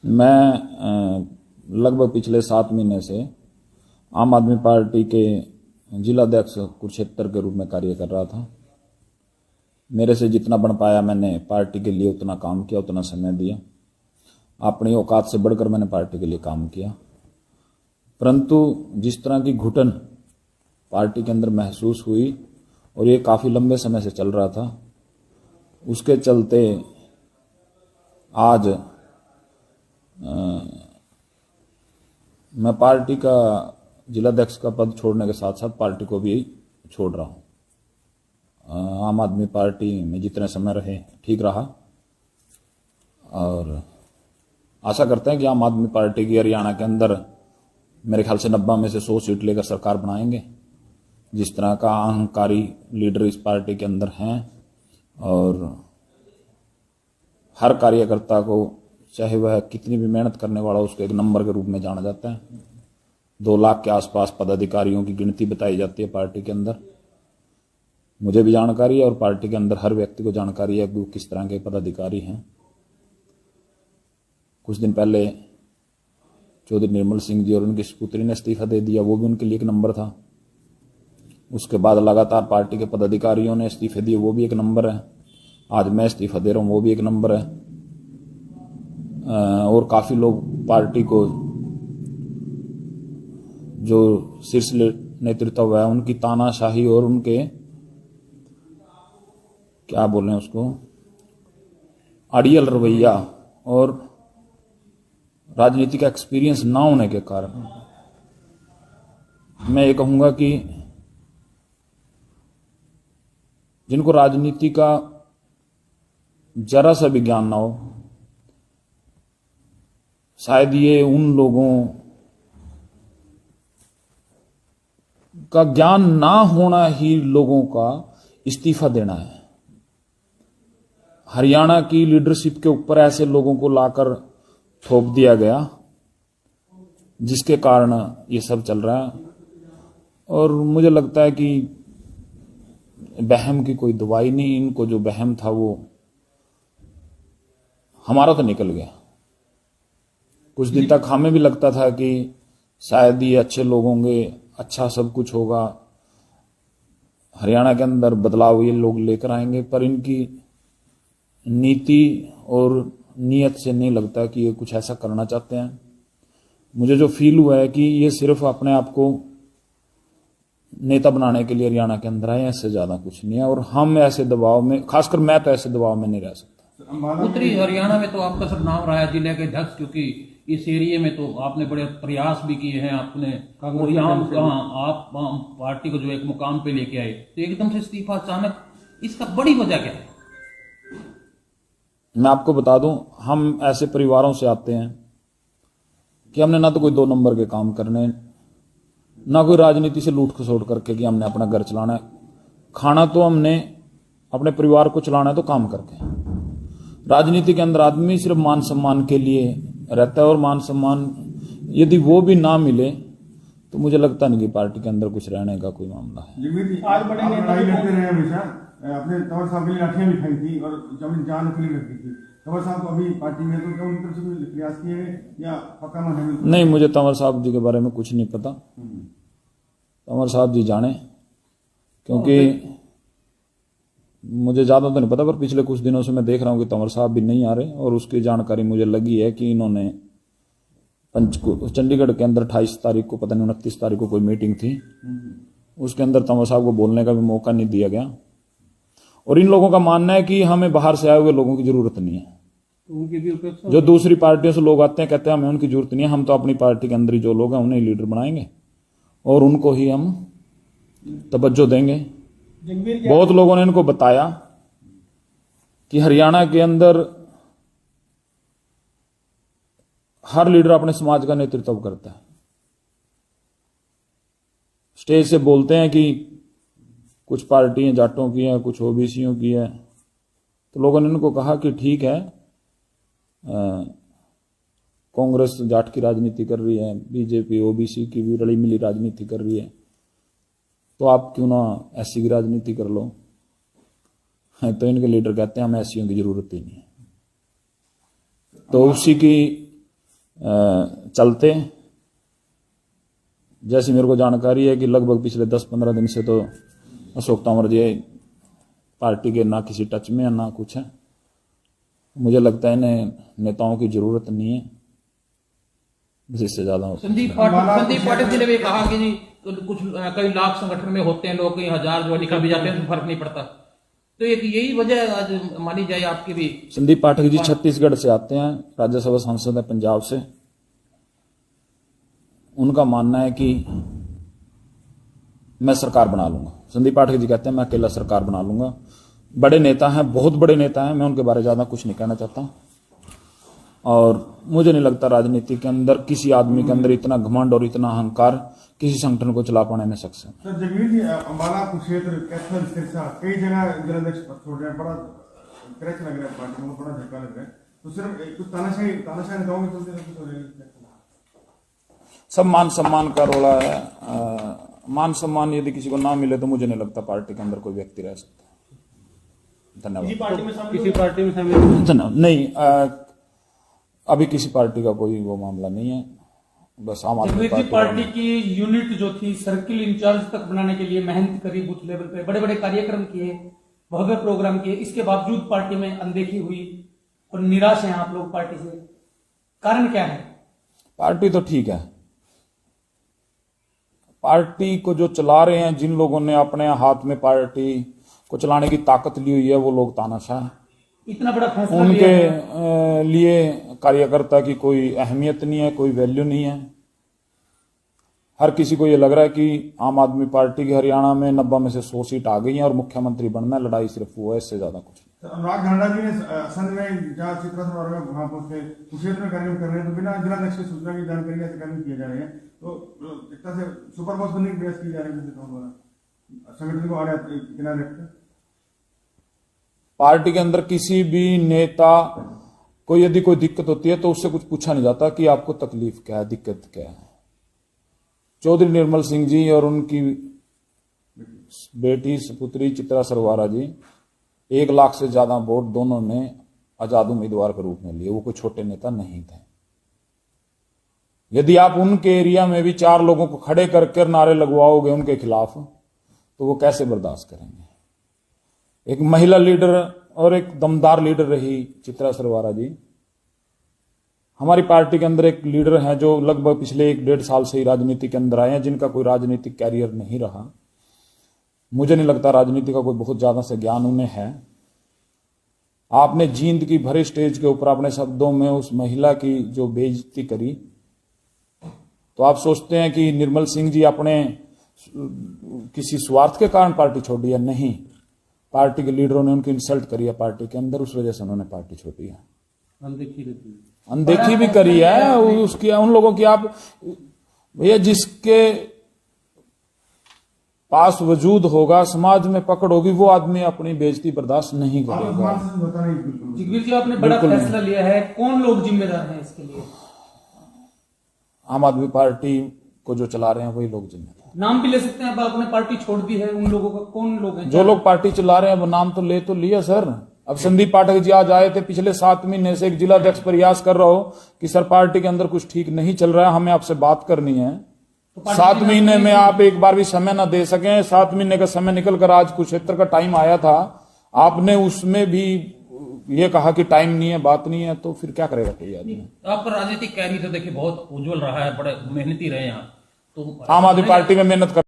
मैं लगभग पिछले 7 महीने से आम आदमी पार्टी के जिलाध्यक्ष कुरुक्षेत्र के रूप में कार्य कर रहा था। मेरे से जितना बन पाया मैंने पार्टी के लिए उतना काम किया, उतना समय दिया। अपनी औकात से बढ़कर मैंने पार्टी के लिए काम किया। परंतु जिस तरह की घुटन पार्टी के अंदर महसूस हुई और ये काफ़ी लंबे समय से चल रहा था, उसके चलते आज मैं पार्टी का जिलाध्यक्ष का पद छोड़ने के साथ साथ पार्टी को भी छोड़ रहा हूँ। आम आदमी पार्टी में जितने समय रहे ठीक रहा और आशा करते हैं कि आम आदमी पार्टी की हरियाणा के अंदर मेरे ख्याल से 90 में से 100 सीट लेकर सरकार बनाएंगे। जिस तरह का अहंकारी लीडर इस पार्टी के अंदर हैं और हर कार्यकर्ता को चाहे वह कितनी भी मेहनत करने वाला उसको एक नंबर के रूप में जाना जाता है। 2 लाख के आसपास पदाधिकारियों की गिनती बताई जाती है पार्टी के अंदर। मुझे भी जानकारी है और पार्टी के अंदर हर व्यक्ति को जानकारी है कि वो किस तरह के पदाधिकारी हैं। कुछ दिन पहले चौधरी निर्मल सिंह जी और उनकी सुपुत्री ने इस्तीफा दे दिया, वो भी उनके लिए एक नंबर था। उसके बाद लगातार पार्टी के पदाधिकारियों ने इस्तीफे दिए, वो भी एक नंबर है। आज मैं इस्तीफा दे रहा हूँ, वो भी एक नंबर है। और काफ़ी लोग पार्टी को जो शीर्ष नेतृत्व है उनकी तानाशाही और उनके क्या बोलें उसको अड़ियल रवैया और राजनीति का एक्सपीरियंस ना होने के कारण मैं ये कहूँगा कि जिनको राजनीति का जरा सा भी ज्ञान ना हो, शायद ये उन लोगों का ज्ञान ना होना ही लोगों का इस्तीफा देना है। हरियाणा की लीडरशिप के ऊपर ऐसे लोगों को लाकर थोप दिया गया जिसके कारण ये सब चल रहा है। और मुझे लगता है कि वहम की कोई दवाई नहीं। इनको जो वहम था वो हमारा तो निकल गया। कुछ दिन तक हमें भी लगता था कि शायद ये अच्छे लोग होंगे, अच्छा सब कुछ होगा, हरियाणा के अंदर बदलाव ये लोग लेकर आएंगे, पर इनकी नीति और नीयत से नहीं लगता कि ये कुछ ऐसा करना चाहते हैं। मुझे जो फील हुआ है कि ये सिर्फ अपने आप को नेता बनाने के लिए हरियाणा के अंदर आए, इससे ज्यादा कुछ नहीं है। और हम ऐसे दबाव में, खासकर मैं तो ऐसे दबाव में नहीं रह सकता। उत्तरी हरियाणा में तो आपका सब नाम रहा है जिले के अध्यक्ष, क्योंकि इस एरिया में तो आपने बड़े प्रयास भी किए हैं आपने, और यहाँ आप पार्टी को जो एक मुकाम पे लेके आए, तो एकदम से इस्तीफा अचानक, इसका बड़ी वजह क्या है? मैं आपको बता दूं, हम ऐसे परिवारों से आते हैं कि हमने ना तो कोई 2 नंबर के काम करने, ना कोई राजनीति से लूट खसोट करके कि हमने अपना घर चलाना है। खाना तो हमने अपने परिवार को चलाना है तो काम करके। राजनीति के अंदर आदमी सिर्फ मान सम्मान के लिए रहता है और मान सम्मान यदि वो भी ना मिले तो मुझे लगता नहीं कि पार्टी के अंदर कुछ रहने का कोई मामला है। आज बड़े नेता लड़ते रहे हमेशा, अपने तंवर साहब के लिए लाठियां भी खाई थी और जमीन जान के लिए रखी थी। तंवर साहब अभी पार्टी में, तो क्या उनकी तरफ से कोई प्रयास किए हैं या पक्का मन है? नहीं, मुझे तंवर साहब जी के बारे में कुछ नहीं पता। तंवर साहब जी जाने, क्योंकि मुझे ज़्यादा तो नहीं पता, पर पिछले कुछ दिनों से मैं देख रहा हूँ कि तंवर साहब भी नहीं आ रहे। और उसकी जानकारी मुझे लगी है कि इन्होंने चंडीगढ़ के अंदर 28 तारीख को, पता नहीं 29 तारीख को कोई मीटिंग थी, उसके अंदर तंवर साहब को बोलने का भी मौका नहीं दिया गया। और इन लोगों का मानना है कि हमें बाहर से आए हुए लोगों की जरूरत नहीं है। उनकी भी अपेक्षा, जो दूसरी पार्टियों से लोग आते हैं कहते हैं हमें उनकी जरूरत नहीं है, हम तो अपनी पार्टी के अंदर ही जो लोग हैं उन्हें लीडर बनाएंगे और उनको ही हम तवज्जो देंगे। बहुत लोगों ने इनको बताया कि हरियाणा के अंदर हर लीडर अपने समाज का नेतृत्व करता है। स्टेज से बोलते हैं कि कुछ पार्टियां जाटों की हैं, कुछ ओबीसीयों की है। तो लोगों ने इनको कहा कि ठीक है, कांग्रेस जाट की राजनीति कर रही है, बीजेपी ओबीसी की भी रली मिली राजनीति कर रही है, तो आप क्यों ना एससी की राजनीति कर लो। तो इनके लीडर कहते हैं हमें एससीयों की जरूरत ही नहीं है। तो उसी की चलते। जैसी मेरे को जानकारी है कि लगभग पिछले 10-15 दिन से तो अशोक तंवर जी पार्टी के ना किसी टच में है ना कुछ है। मुझे लगता है इन्हें नेताओं की जरूरत नहीं है, बस इससे ज्यादा। संदीप पाटिल जी ने भी कहा कि जी कुछ कई लाख संगठन में होते हैं लोग, कई हजार जो निकल भी जाते हैं तो फर्क नहीं पड़ता। तो एक यही वजह आज मानी जाए आपकी भी। संदीप पाठक जी छत्तीसगढ़ से आते हैं, राज्यसभा सांसद है पंजाब से। उनका मानना है कि मैं सरकार बना लूंगा। संदीप पाठक जी कहते हैं मैं अकेला सरकार बना लूंगा। बड़े नेता हैं, बहुत बड़े नेता हैं, मैं उनके बारे में ज्यादा कुछ नहीं कहना चाहता। और मुझे नहीं लगता राजनीति के अंदर किसी आदमी के अंदर इतना घमंड और इतना अहंकार किसी संगठन को चला पाने में सक्षम। सर जगवीर जी, अम्बाला कुरुक्षेत्र कैथल सिरसा कई जगह जिलाध्यक्ष पद छोड़ रहे हैं, बड़ा क्रैच लग रहा है पार्टी को, बड़ा झटका लग रहा है। तो सिर्फ कुछ तानाशाही नेताओं में चलते कुछ हो रहा है। सब मान सम्मान का रोला है। मान सम्मान यदि किसी को ना मिले तो मुझे नहीं लगता पार्टी के अंदर कोई व्यक्ति रह सकता। धन्यवाद। किसी पार्टी में शामिल नहीं, अभी किसी पार्टी का कोई वो मामला नहीं है। बस आम आदमी पार्टी की यूनिट जो थी सर्किल इंचार्ज तक बनाने के लिए मेहनत करी, बूथ लेवल पे बड़े बड़े कार्यक्रम किए, भव्य प्रोग्राम किए, इसके बावजूद पार्टी में अनदेखी हुई और निराश हैं आप लोग पार्टी से। कारण क्या है? पार्टी तो ठीक है, पार्टी को जो चला रहे हैं, जिन लोगों ने अपने हाथ में पार्टी को चलाने की ताकत ली हुई है वो लोग तानाशाह हैं। इतना बड़ा फैसला उनके लिए कार्यकर्ता की कोई अहमियत नहीं है, कोई वैल्यू नहीं है। हर किसी को ये लग रहा है कि आम आदमी पार्टी की हरियाणा में 90 में से 100 सीट आ गई हैं और मुख्यमंत्री बनना है। लड़ाई सिर्फ वो है, इससे ज्यादा कुछ नहीं। अनुराग धांडा जी ने असंध में जहाँ चित्रा सरोवर में वहां पहुंचे कुरुक्षेत्र में कार्यक्रम कर रहे हैं, तो बिना जिलाध्यक्ष की सूचना की जानकारी ऐसे कार्यक्रम किए जा रहे हैं। तो एक तरह से सुपर बॉस बनने की प्रयास की जा रही है संगठन को आड़े किनारे रखकर। पार्टी के अंदर किसी भी नेता को यदि कोई दिक्कत होती है तो उससे कुछ पूछा नहीं जाता कि आपको तकलीफ क्या है, दिक्कत क्या है। चौधरी निर्मल सिंह जी और उनकी बेटी सुपुत्री चित्रा सरवारा जी 1 लाख से ज्यादा वोट दोनों ने आजाद उम्मीदवार के रूप में लिए। वो कोई छोटे नेता नहीं थे। यदि आप उनके एरिया में भी 4 लोगों को खड़े करके नारे लगवाओगे उनके खिलाफ तो वो कैसे बर्दाश्त करेंगे। एक महिला लीडर और एक दमदार लीडर रही चित्रा सरवारा जी। हमारी पार्टी के अंदर एक लीडर हैं जो लगभग पिछले 1-1.5 साल से ही राजनीति के अंदर आए हैं, जिनका कोई राजनीतिक कैरियर नहीं रहा। मुझे नहीं लगता राजनीति का कोई बहुत ज्यादा से ज्ञान उन्हें है। आपने जींद की भरे स्टेज के ऊपर अपने शब्दों में उस महिला की जो बेइज्जती करी, तो आप सोचते हैं कि निर्मल सिंह जी अपने किसी स्वार्थ के कारण पार्टी छोड़ी है? नहीं, पार्टी के लीडरों ने उनकी इंसल्ट करी है पार्टी के अंदर, उस वजह से उन्होंने पार्टी छोड़ी है। अनदेखी भी करी है उसकी, उन लोगों की। आप भैया जिसके पास वजूद होगा, समाज में पकड़ होगी, वो आदमी अपनी बेइज्जती बर्दाश्त नहीं करेगा। जगवीर जी, आपने बड़ा फैसला लिया है, कौन लोग जिम्मेदार हैं इसके लिए? आम आदमी पार्टी को जो चला रहे हैं वही लोग जिम्मेदार। नाम भी ले सकते हैं, अब आपने पार्टी छोड़ दी है, उन लोगों का कौन लोग हैं? जो लोग पार्टी चला रहे हैं वो नाम तो लिया सर। अब संदीप पाठक जी आज आए थे, पिछले 7 महीने से एक जिलाध्यक्ष प्रयास कर रहा हो कि सर पार्टी के अंदर कुछ ठीक नहीं चल रहा है, हमें आपसे बात करनी है। तो 7 महीने में आप एक बार भी समय ना दे सके। 7 महीने का समय निकल कर आज कुरुक्षेत्र का टाइम आया था, आपने उसमें भी ये कहा कि टाइम नहीं है, बात नहीं है, तो फिर क्या करेगा कोई आदमी। आपका राजनीतिक कैरियर तो देखिए बहुत उज्जवल रहा है, बड़े मेहनती रहे हैं। तो आम आदमी पार्टी में मेहनत कर